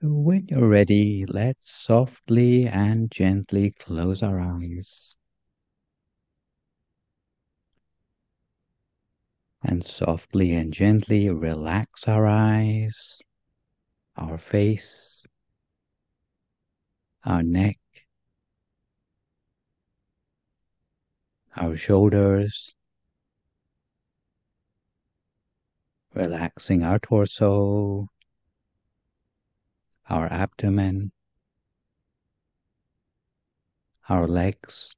When you're ready, let's softly and gently close our eyes. And softly and gently relax our eyes, our face, our neck, our shoulders, relaxing our torso, our abdomen, our legs,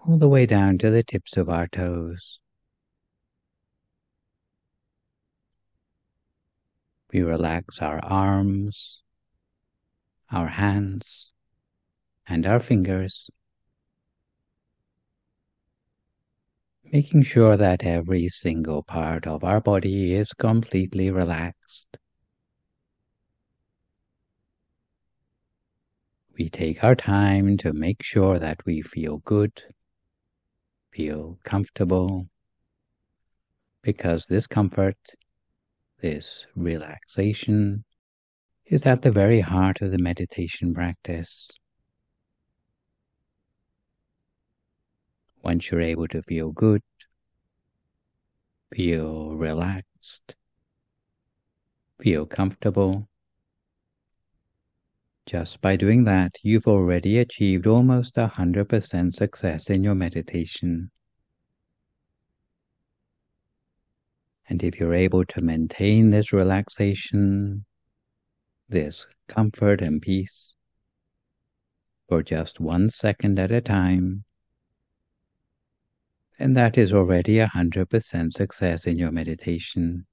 all the way down to the tips of our toes. We relax our arms, our hands, and our fingers, making sure that every single part of our body is completely relaxed. We take our time to make sure that we feel good, feel comfortable, because this comfort, this relaxation, is at the very heart of the meditation practice. Once you're able to feel good, feel relaxed, feel comfortable, just by doing that, you've already achieved almost 100% success in your meditation. And if you're able to maintain this relaxation, this comfort and peace, for just 1 second at a time, then that is already 100% success in your meditation.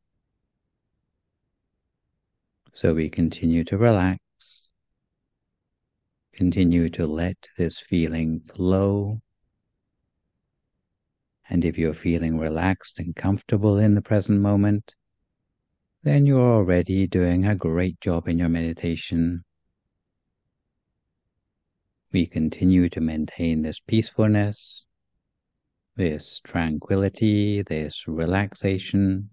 So we continue to relax, continue to let this feeling flow. And if you're feeling relaxed and comfortable in the present moment, then you're already doing a great job in your meditation. We continue to maintain this peacefulness, this tranquility, this relaxation,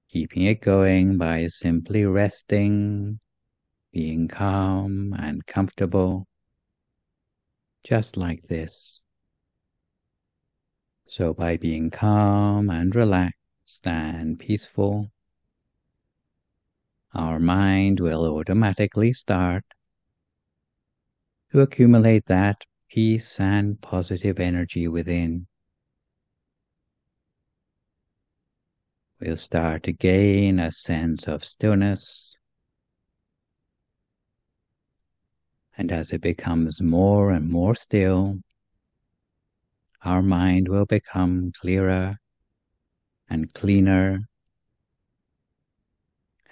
keeping it going by simply resting, being calm and comfortable, just like this. So by being calm and relaxed and peaceful, our mind will automatically start to accumulate that peace and positive energy within. We'll start to gain a sense of stillness, and as it becomes more and more still, our mind will become clearer and cleaner,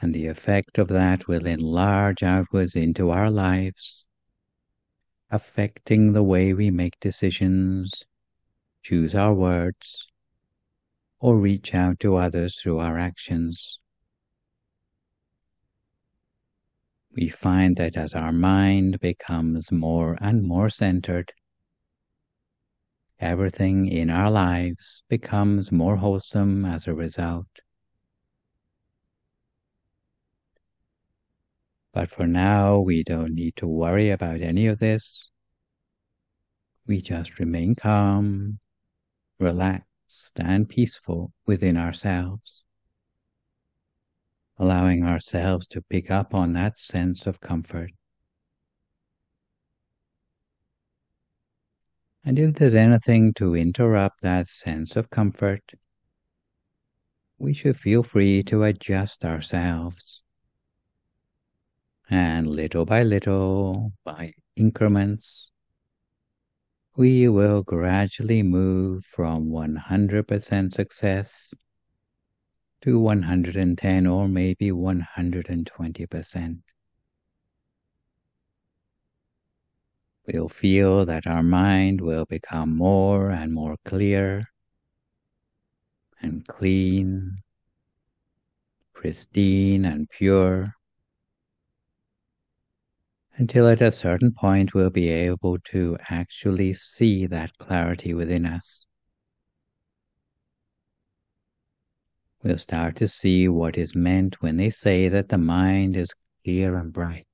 and the effect of that will enlarge outwards into our lives, affecting the way we make decisions, choose our words, or reach out to others through our actions. We find that as our mind becomes more and more centered, everything in our lives becomes more wholesome as a result. But for now, we don't need to worry about any of this. We just remain calm, relaxed, and peaceful within ourselves, allowing ourselves to pick up on that sense of comfort. And if there's anything to interrupt that sense of comfort, we should feel free to adjust ourselves. And little by little, by increments, we will gradually move from 100% success to 110 or maybe 120%. We'll feel that our mind will become more and more clear and clean, pristine and pure, until at a certain point we'll be able to actually see that clarity within us. we'll start to see what is meant when they say that the mind is clear and bright.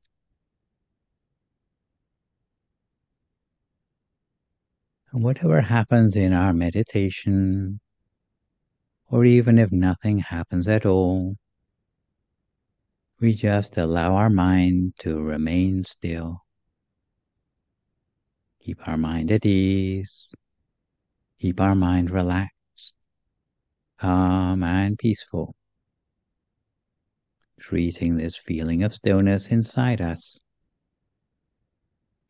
And whatever happens in our meditation, or even if nothing happens at all, we just allow our mind to remain still. Keep our mind at ease. Keep our mind relaxed, calm and peaceful. Treating this feeling of stillness inside us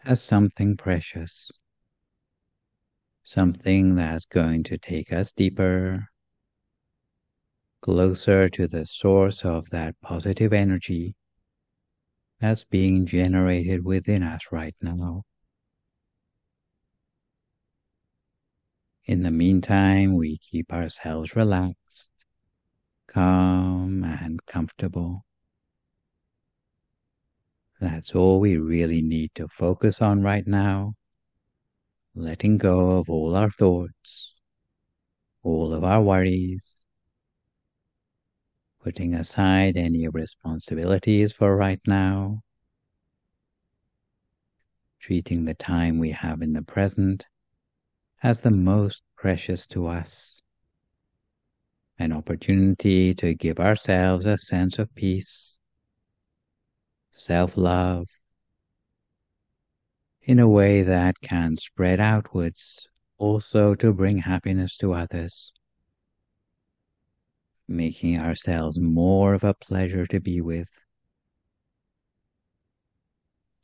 as something precious. Something that's going to take us deeper, closer to the source of that positive energy that's being generated within us right now. In the meantime, we keep ourselves relaxed, calm and comfortable. That's all we really need to focus on right now, letting go of all our thoughts, all of our worries, putting aside any responsibilities for right now, treating the time we have in the present as the most precious to us, an opportunity to give ourselves a sense of peace, self-love, in a way that can spread outwards also to bring happiness to others, making ourselves more of a pleasure to be with.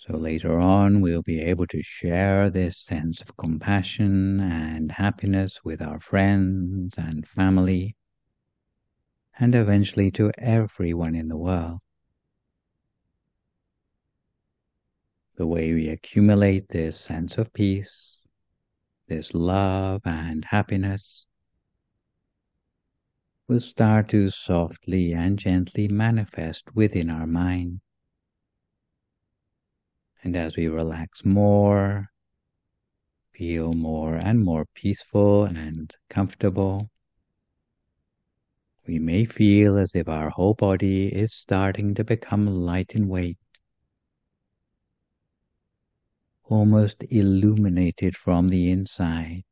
So later on, we'll be able to share this sense of compassion and happiness with our friends and family, and eventually to everyone in the world. The way we accumulate this sense of peace, this love and happiness, will start to softly and gently manifest within our mind. And as we relax more, feel more and more peaceful and comfortable, we may feel as if our whole body is starting to become light in weight, almost illuminated from the inside,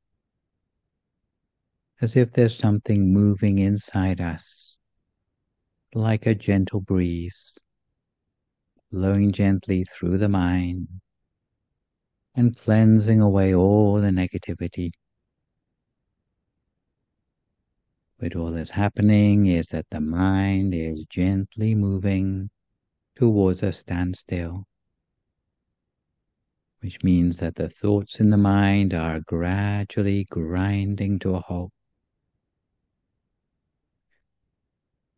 as if there's something moving inside us, like a gentle breeze, blowing gently through the mind and cleansing away all the negativity. But all that's happening is that the mind is gently moving towards a standstill, which means that the thoughts in the mind are gradually grinding to a halt.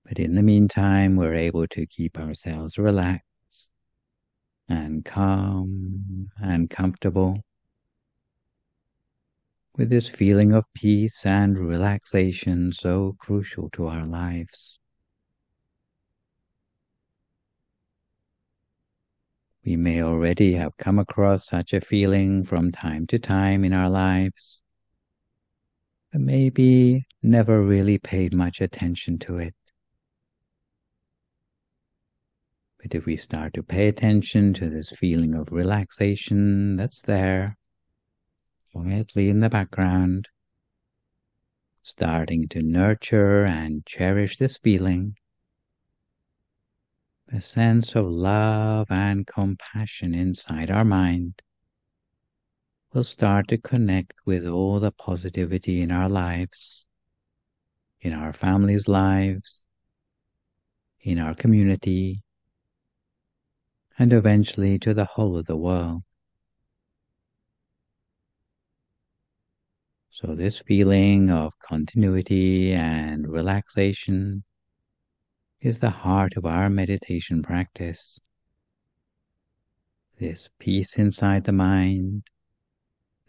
But in the meantime, we're able to keep ourselves relaxed and calm and comfortable with this feeling of peace and relaxation so crucial to our lives. We may already have come across such a feeling from time to time in our lives, but maybe never really paid much attention to it. But if we start to pay attention to this feeling of relaxation that's there, quietly in the background, starting to nurture and cherish this feeling, a sense of love and compassion inside our mind will start to connect with all the positivity in our lives, in our families' lives, in our community, and eventually to the whole of the world. So this feeling of continuity and relaxation is the heart of our meditation practice. This peace inside the mind,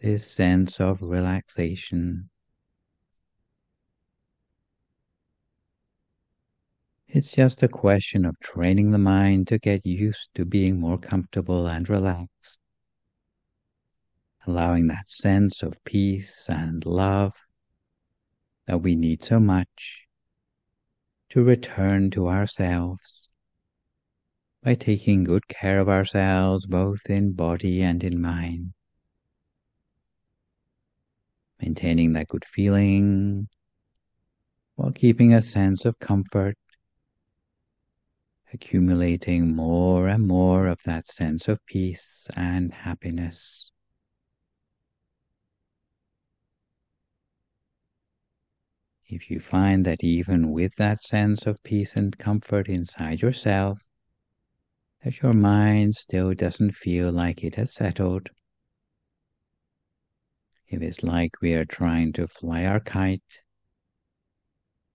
this sense of relaxation. It's just a question of training the mind to get used to being more comfortable and relaxed, allowing that sense of peace and love that we need so much to return to ourselves by taking good care of ourselves both in body and in mind, maintaining that good feeling while keeping a sense of comfort, accumulating more and more of that sense of peace and happiness. If you find that even with that sense of peace and comfort inside yourself, that your mind still doesn't feel like it has settled, if it's like we are trying to fly our kite,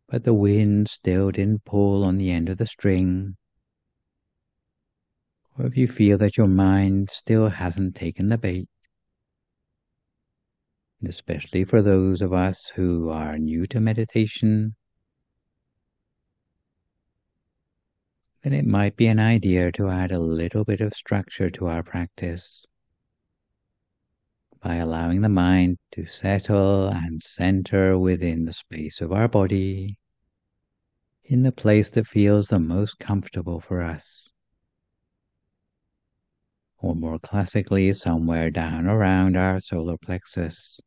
but the wind still didn't pull on the end of the string, or if you feel that your mind still hasn't taken the bait, and especially for those of us who are new to meditation, then it might be an idea to add a little bit of structure to our practice by allowing the mind to settle and center within the space of our body, in the place that feels the most comfortable for us, or more classically, somewhere down around our solar plexus,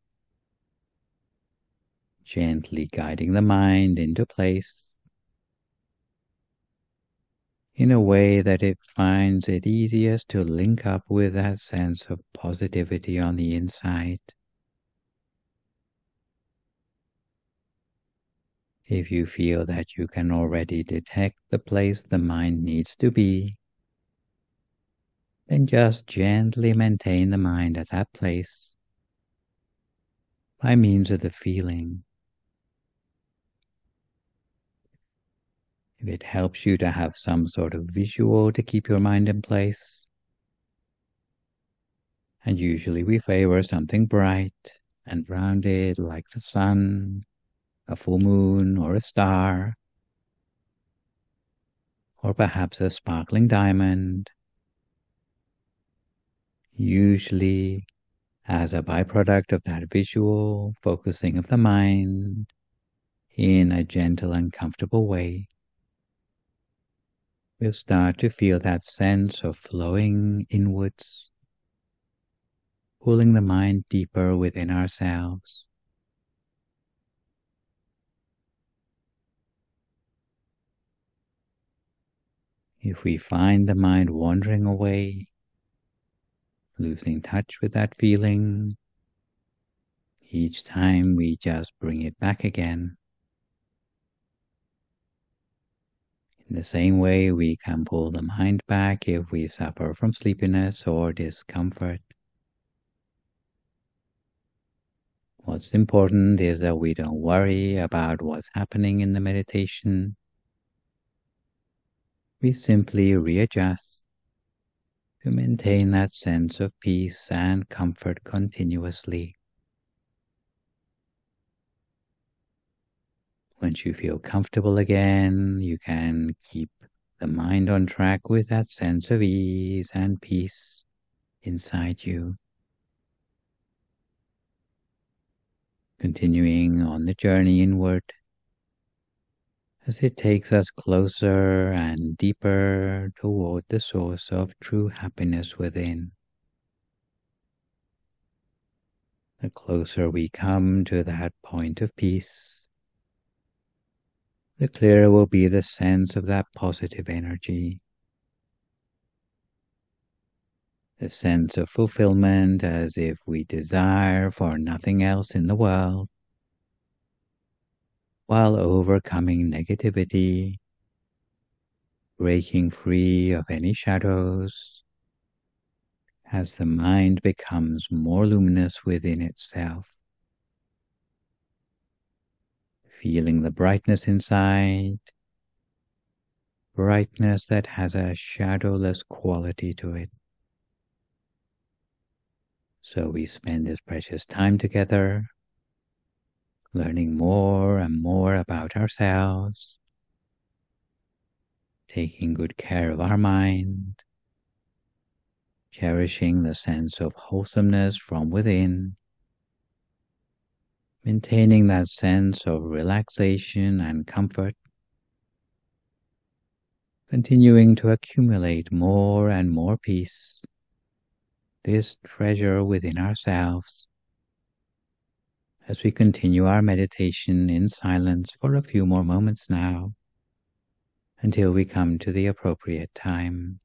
gently guiding the mind into place in a way that it finds it easiest to link up with that sense of positivity on the inside. If you feel that you can already detect the place the mind needs to be, then just gently maintain the mind at that place by means of the feeling. If it helps you to have some sort of visual to keep your mind in place, and usually we favor something bright and rounded like the sun, a full moon or a star, or perhaps a sparkling diamond, usually as a byproduct of that visual focusing of the mind in a gentle and comfortable way. We'll start to feel that sense of flowing inwards, pulling the mind deeper within ourselves. If we find the mind wandering away, losing touch with that feeling, each time we just bring it back again. In the same way, we can pull the mind back if we suffer from sleepiness or discomfort. What's important is that we don't worry about what's happening in the meditation. We simply readjust to maintain that sense of peace and comfort continuously. Once you feel comfortable again, you can keep the mind on track with that sense of ease and peace inside you. Continuing on the journey inward as it takes us closer and deeper toward the source of true happiness within. The closer we come to that point of peace, the clearer will be the sense of that positive energy, the sense of fulfillment as if we desire for nothing else in the world, while overcoming negativity, breaking free of any shadows, as the mind becomes more luminous within itself. Feeling the brightness inside, brightness that has a shadowless quality to it. So we spend this precious time together, learning more and more about ourselves, taking good care of our mind, cherishing the sense of wholesomeness from within, maintaining that sense of relaxation and comfort, continuing to accumulate more and more peace, this treasure within ourselves, as we continue our meditation in silence for a few more moments now, until we come to the appropriate time.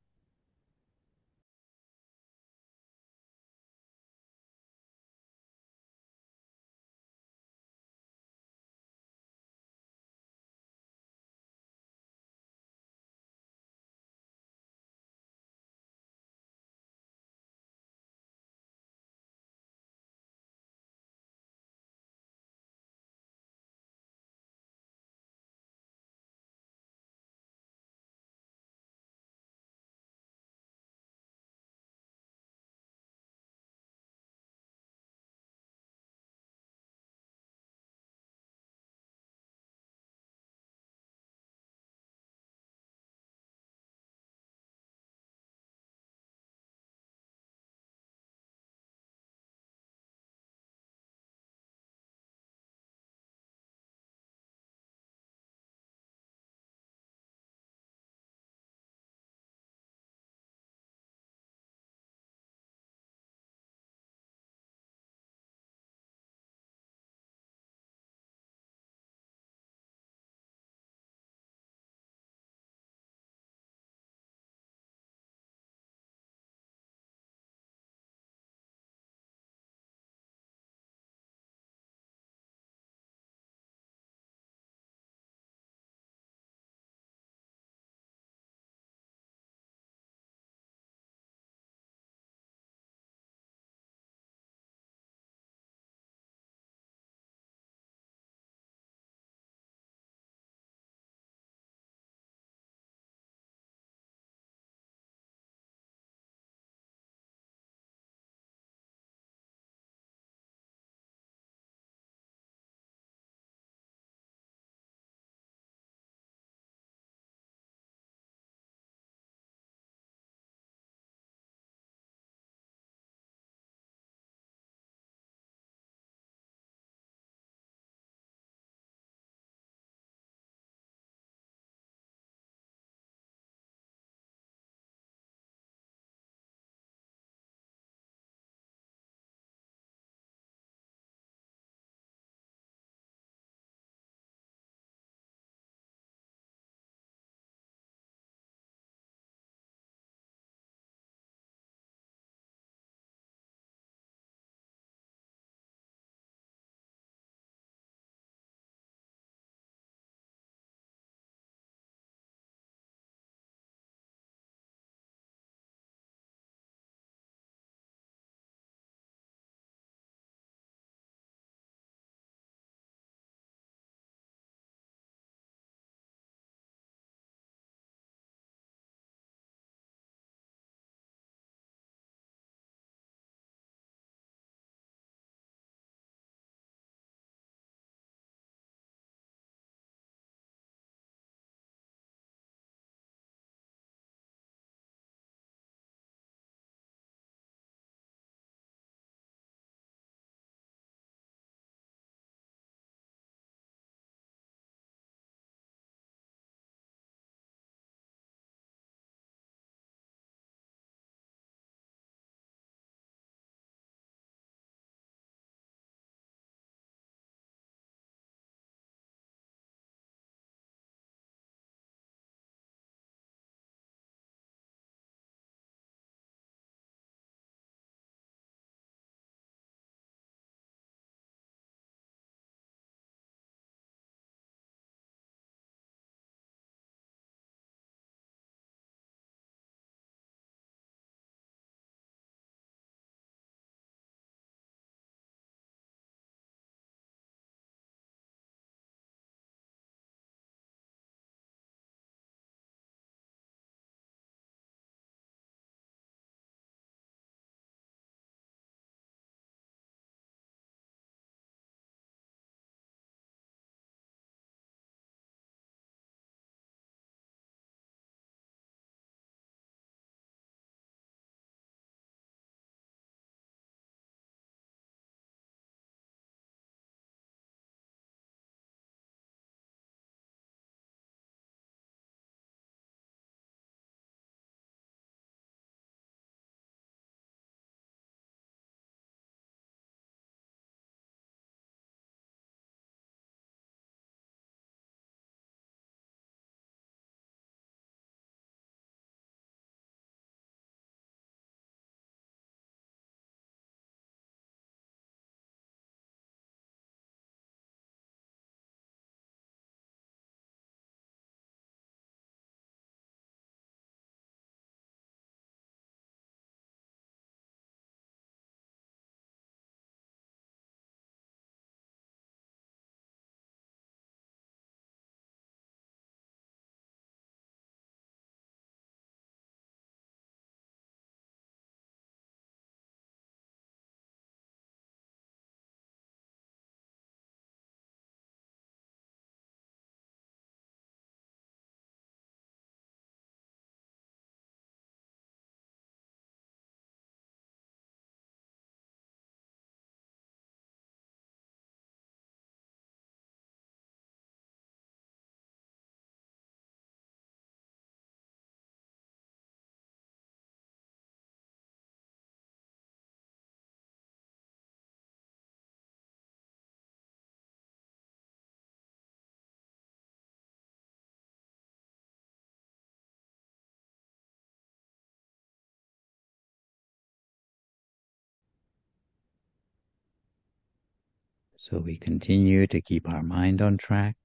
So we continue to keep our mind on track,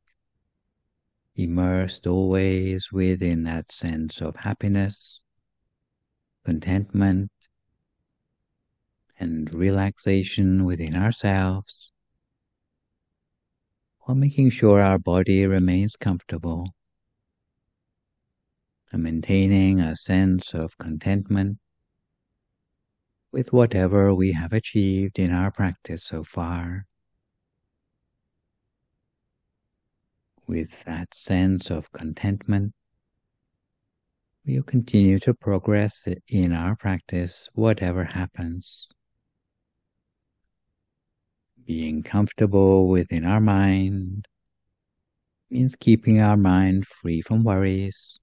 immersed always within that sense of happiness, contentment, and relaxation within ourselves, while making sure our body remains comfortable and maintaining a sense of contentment with whatever we have achieved in our practice so far. With that sense of contentment, we'll continue to progress in our practice, whatever happens. Being comfortable within our mind means keeping our mind free from worries,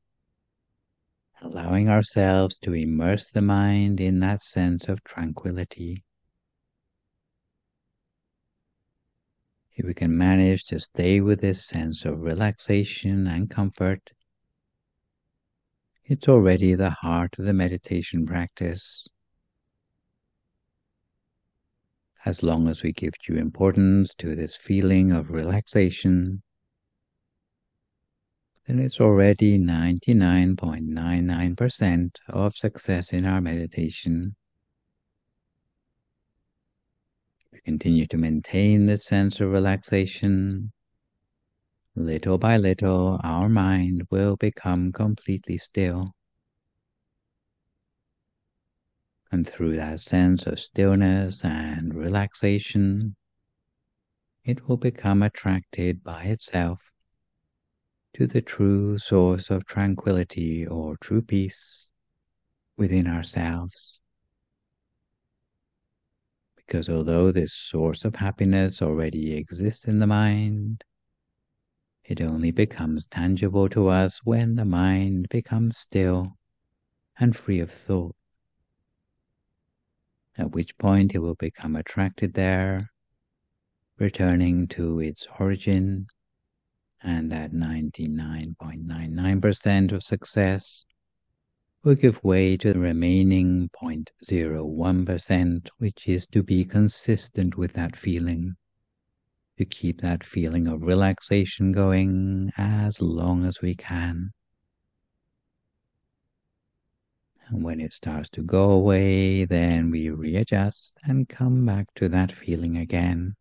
allowing ourselves to immerse the mind in that sense of tranquility. If we can manage to stay with this sense of relaxation and comfort, it's already the heart of the meditation practice. As long as we give due importance to this feeling of relaxation, then it's already 99.99% of success in our meditation. We continue to maintain this sense of relaxation. Little by little, our mind will become completely still. And through that sense of stillness and relaxation, it will become attracted by itself to the true source of tranquility or true peace within ourselves. Because although this source of happiness already exists in the mind, it only becomes tangible to us when the mind becomes still and free of thought, at which point it will become attracted there, returning to its origin, and that 99.99% of success will give way to the remaining 0.01%, which is to be consistent with that feeling, to keep that feeling of relaxation going as long as we can. And when it starts to go away, then we readjust and come back to that feeling again.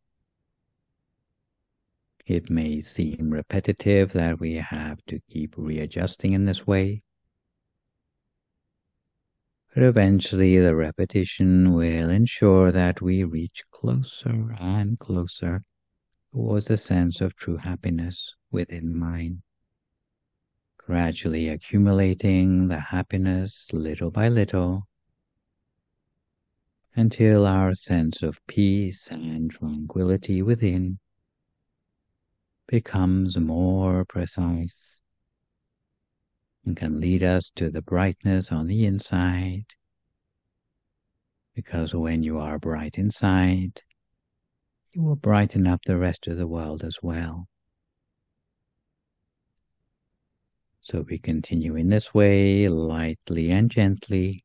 It may seem repetitive that we have to keep readjusting in this way, but eventually the repetition will ensure that we reach closer and closer towards a sense of true happiness within mind, gradually accumulating the happiness little by little until our sense of peace and tranquility within becomes more precise and can lead us to the brightness on the inside. Because when you are bright inside, you will brighten up the rest of the world as well. So we continue in this way, lightly and gently,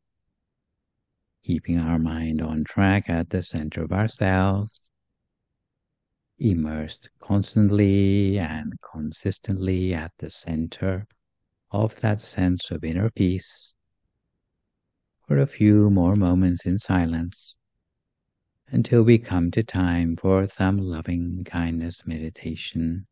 keeping our mind on track at the center of ourselves, immersed constantly and consistently at the center of that sense of inner peace, for a few more moments in silence, until we come to time for some loving kindness meditation.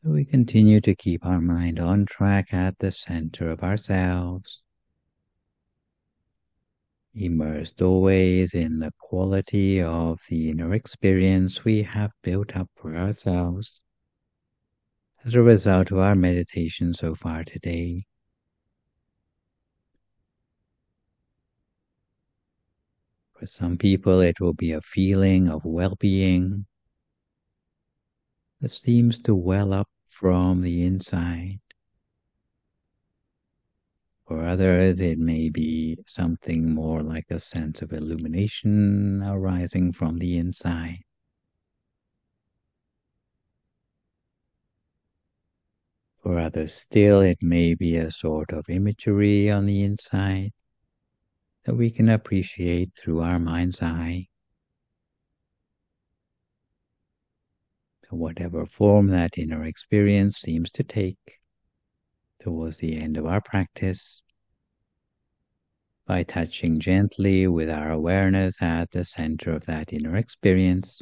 So we continue to keep our mind on track at the center of ourselves, immersed always in the quality of the inner experience we have built up for ourselves as a result of our meditation so far today. For some people, it will be a feeling of well-being that seems to well up from the inside. For others, it may be something more like a sense of illumination arising from the inside. For others still, it may be a sort of imagery on the inside that we can appreciate through our mind's eye. So whatever form that inner experience seems to take towards the end of our practice, by touching gently with our awareness at the center of that inner experience,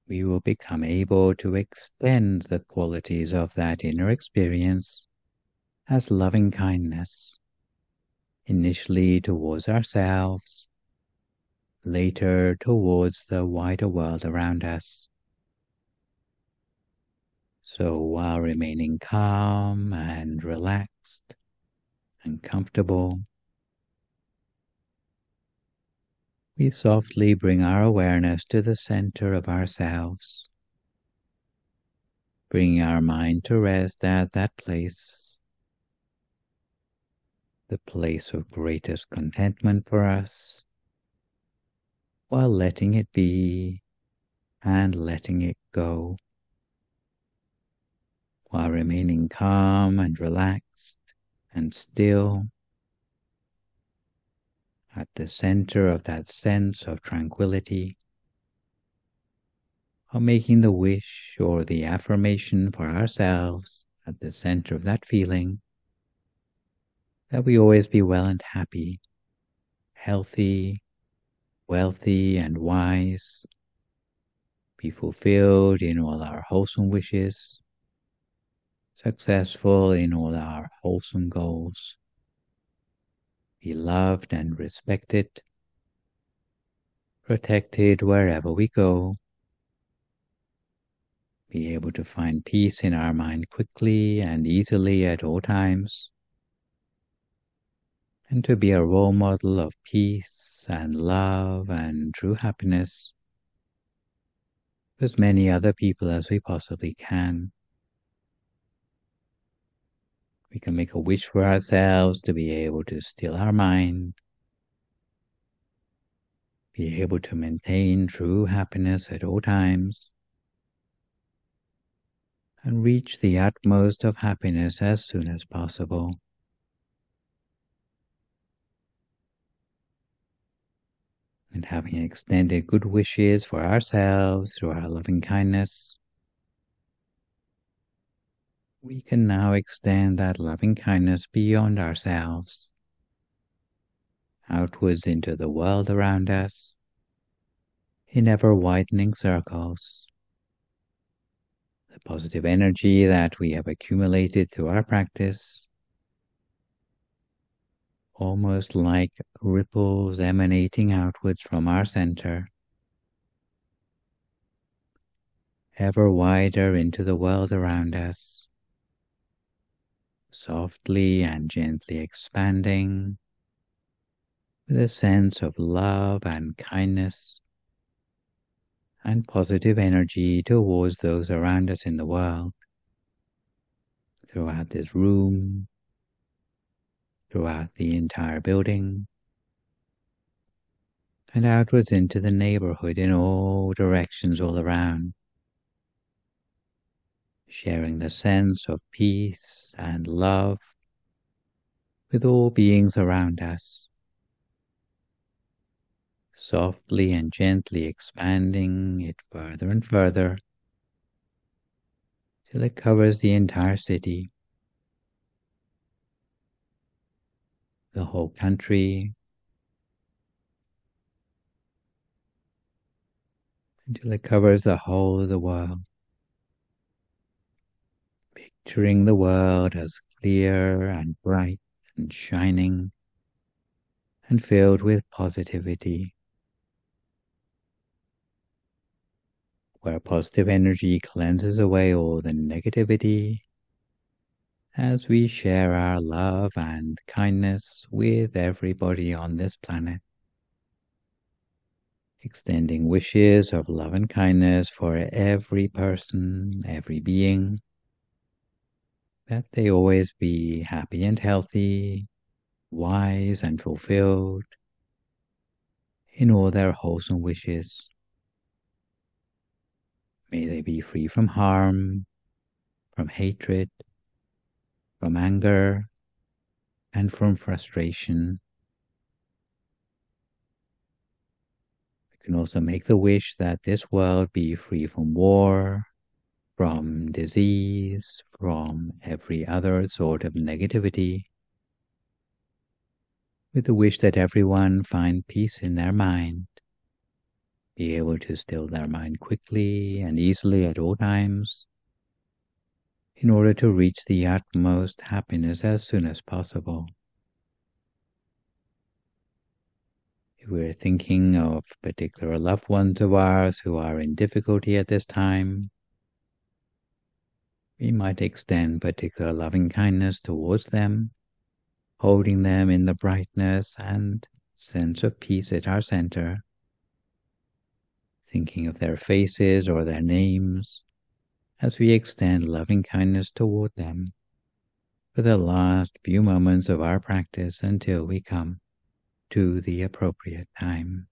we will become able to extend the qualities of that inner experience as loving kindness, initially towards ourselves, later towards the wider world around us. So while remaining calm and relaxed and comfortable, we softly bring our awareness to the center of ourselves, bringing our mind to rest at that place, the place of greatest contentment for us, while letting it be and letting it go, while remaining calm and relaxed and still at the center of that sense of tranquility, or making the wish or the affirmation for ourselves at the center of that feeling that we always be well and happy, healthy, wealthy and wise, be fulfilled in all our wholesome wishes, successful in all our wholesome goals, be loved and respected, protected wherever we go, be able to find peace in our mind quickly and easily at all times, and to be a role model of peace and love and true happiness for as many other people as we possibly can. We can make a wish for ourselves to be able to still our mind, be able to maintain true happiness at all times, and reach the utmost of happiness as soon as possible. And having extended good wishes for ourselves through our loving kindness, we can now extend that loving kindness beyond ourselves, outwards into the world around us, in ever-widening circles. The positive energy that we have accumulated through our practice, almost like ripples emanating outwards from our center, ever wider into the world around us, softly and gently expanding with a sense of love and kindness and positive energy towards those around us in the world, throughout this room, throughout the entire building, and outwards into the neighborhood in all directions all around, sharing the sense of peace and love with all beings around us, softly and gently expanding it further and further till it covers the entire city, the whole country, until it covers the whole of the world. picturing the world as clear and bright and shining and filled with positivity, where positive energy cleanses away all the negativity as we share our love and kindness with everybody on this planet, extending wishes of love and kindness for every person, every being, that they always be happy and healthy, wise and fulfilled in all their wholesome wishes. May they be free from harm, from hatred, from anger, and from frustration. We can also make the wish that this world be free from war, from disease, from every other sort of negativity, with the wish that everyone find peace in their mind, be able to still their mind quickly and easily at all times, in order to reach the utmost happiness as soon as possible. If we're thinking of particular loved ones of ours who are in difficulty at this time, we might extend particular loving kindness towards them, holding them in the brightness and sense of peace at our center, thinking of their faces or their names as we extend loving kindness toward them for the last few moments of our practice until we come to the appropriate time.